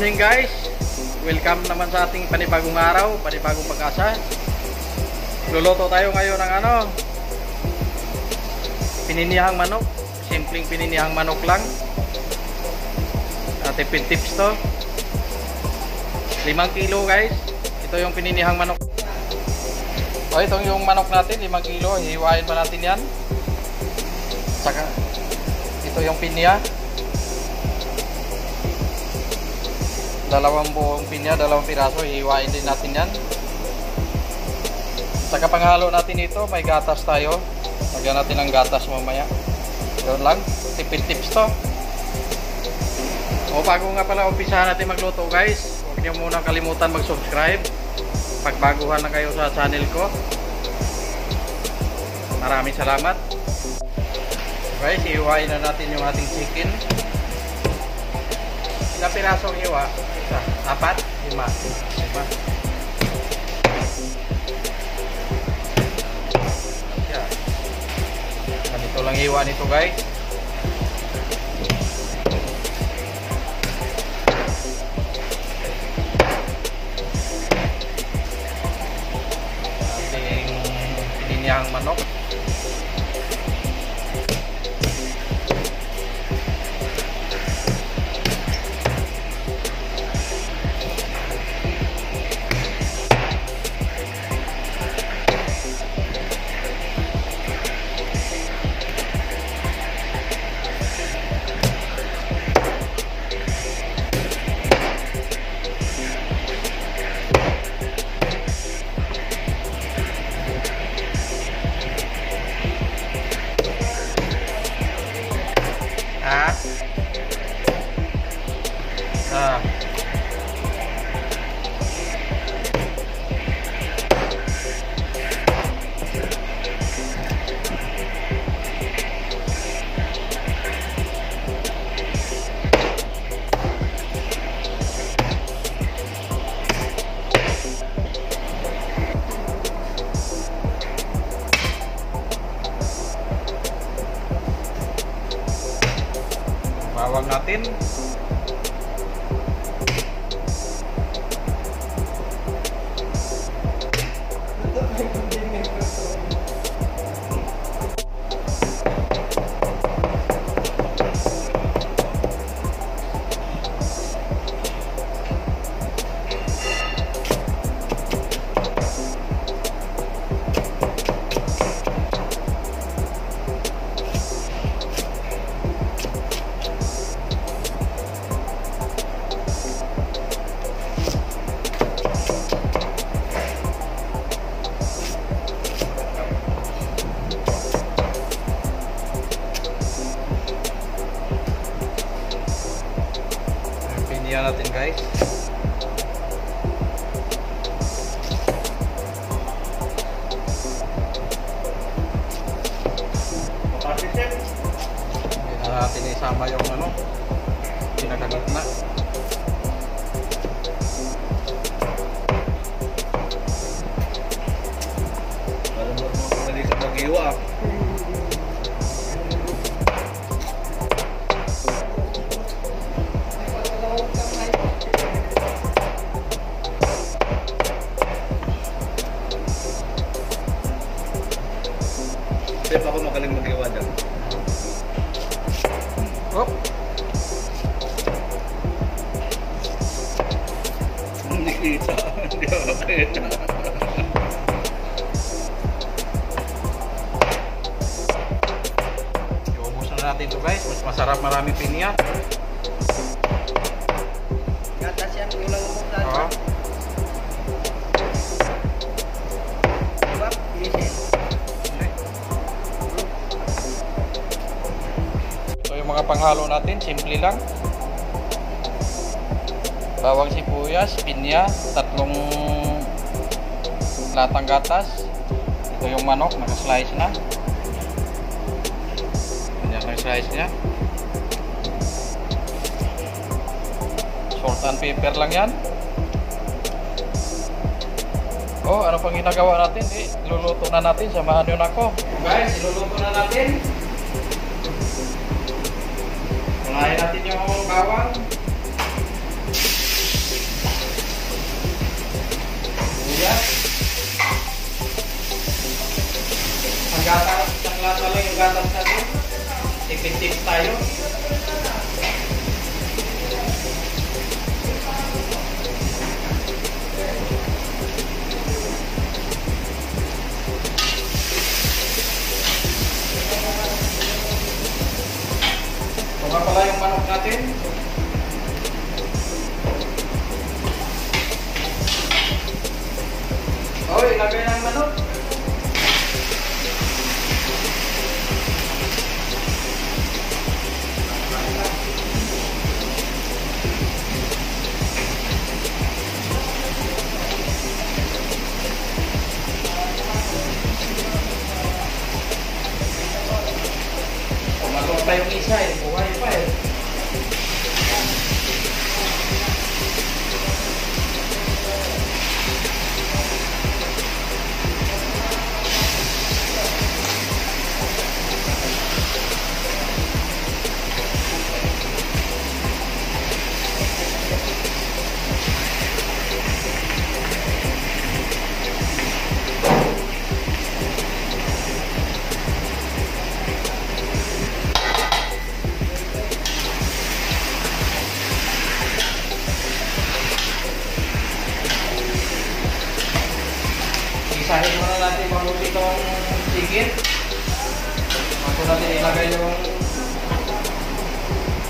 Morning guys, welcome naman sa ating panibagong araw, panibagong pag-asa. Luluto tayo ngayon ng pininihang manok. Simpleng pininihang manok lang. Tipid tips to. 5 kilo guys. Ito yung pininihang manok. O itong yung manok natin, 5 kilo. Hiwain pa natin yan. Saka ito yung pinya. Dalawang buong pinya, 2 piraso. Hiwain din natin yan. Saka panghalo natin ito, may gatas tayo. Lagyan natin ng gatas mamaya. Doon lang, tipid tips to. O bago nga pala umpisahan natin magluto guys, huwag niyo muna kalimutan mag-subscribe pag baguhan na kayo sa channel ko. Maraming salamat. Guys, ihiwain na natin yung ating chicken. Ilang pirasong hiwa? 4, 5. Yan. Ganito lang hiwa nito guys. Ating pininyahang manok. Bawang natin. Piniya natin guys. Hindi na natin isama yung pinakagitna. Alam mo kung mali ka mag-iwa. Siyempre ako magaling mag-iwa dyan. Oh. Hindi kita. Hindi ako kita. Iubos na natin ito guys. Mas masarap, maraming pinya. Gatas yan, ulang umok na. Oo. Diba? Bilisin. So yung mga panghalo natin, simple lang. Bawang sibuyas, pinya, 3 latang gatas. Ito yung manok, naka-slice na. Ganyan ang slice niya. Salt and pepper lang yan. Oh, ano pang ginagawa natin? Luluto na natin, samahan nyo na ako. Guys, iluluto na natin. Unahin natin yung bawang. chicken. Bago natin ilagay yung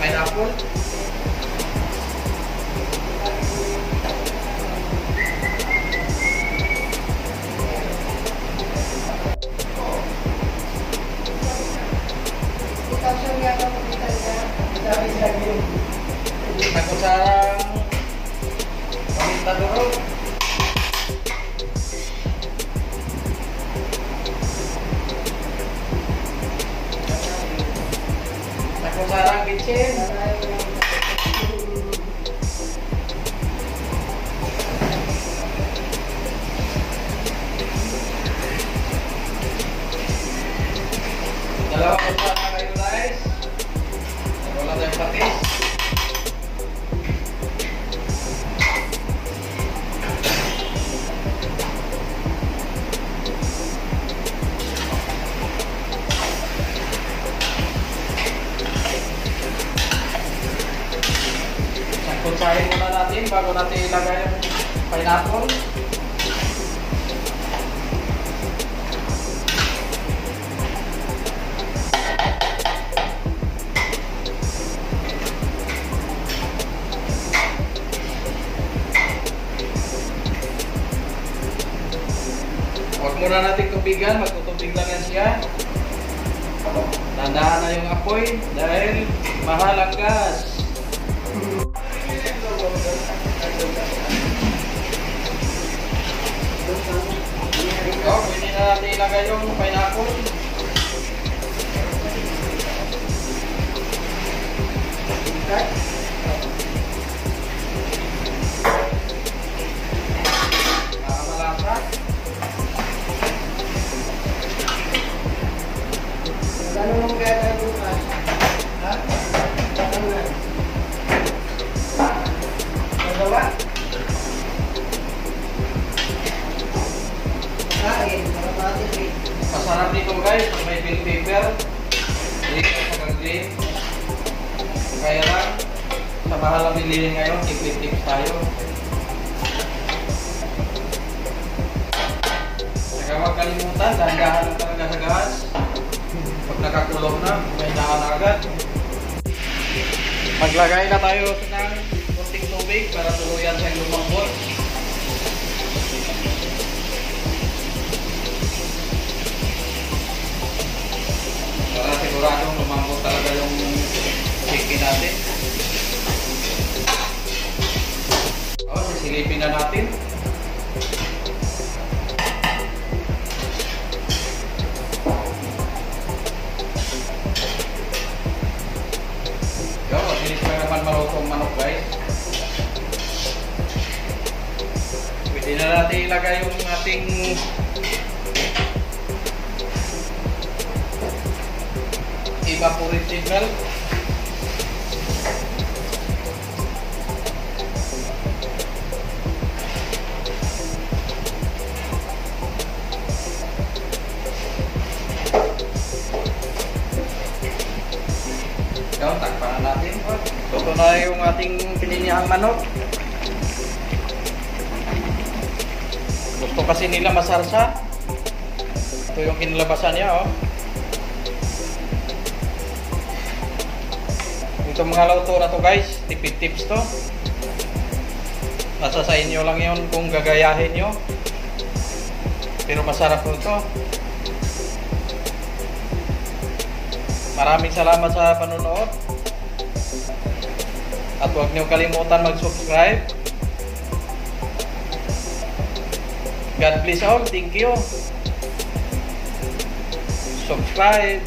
pineapple. Isang kutsarang paminta durog. Isang kutsarang kitchen. Dalawang kutsarang mayonnaise. Wala tayong patis. Kutsahin muna natin bago natin ilagay yung pineapple. Huwag muna natin tubigan, magtutubig lang yan siya. Tandaan na yung apoy dahil mahal ang gas. Pwede na natin ilagay yung pineapple. Para malasa. Ano mong gata bukas? Ha? Ano na? Magawa? Kain, marapatid eh. Masarap dito guys, pag may bell pepper. Hindi ka pagagli. Kaya lang, sa mahal ang bilhin ngayon, tip-tips tayo. Saka huwag kalimutan, dahan-dahan lang talaga sa gas. Pag nakakulong na, may dahan agad. Maglagay na tayo ng kunting tubig para tuluyan siyang lumambot. Para siguradong lumambot talaga yung chicken natin. O, sisilipin na natin. Yo, mabilis pa naman malutong manok guys. Pwede na natin ilagay yung ating evaporated milk. Yan, takpan na natin. Luto na yung ating pininihang manok. Gusto kasi nila masarsa. Ito yung kinalabasan niya, oh. Ito mga luto na to guys, tipid tips to. Nasa sa inyo lang yun kung gagayahin nyo. Pero masarap po ito. Maraming salamat sa panonood. At huwag nyo kalimutan mag-subscribe. God bless all. Thank you. Subscribe.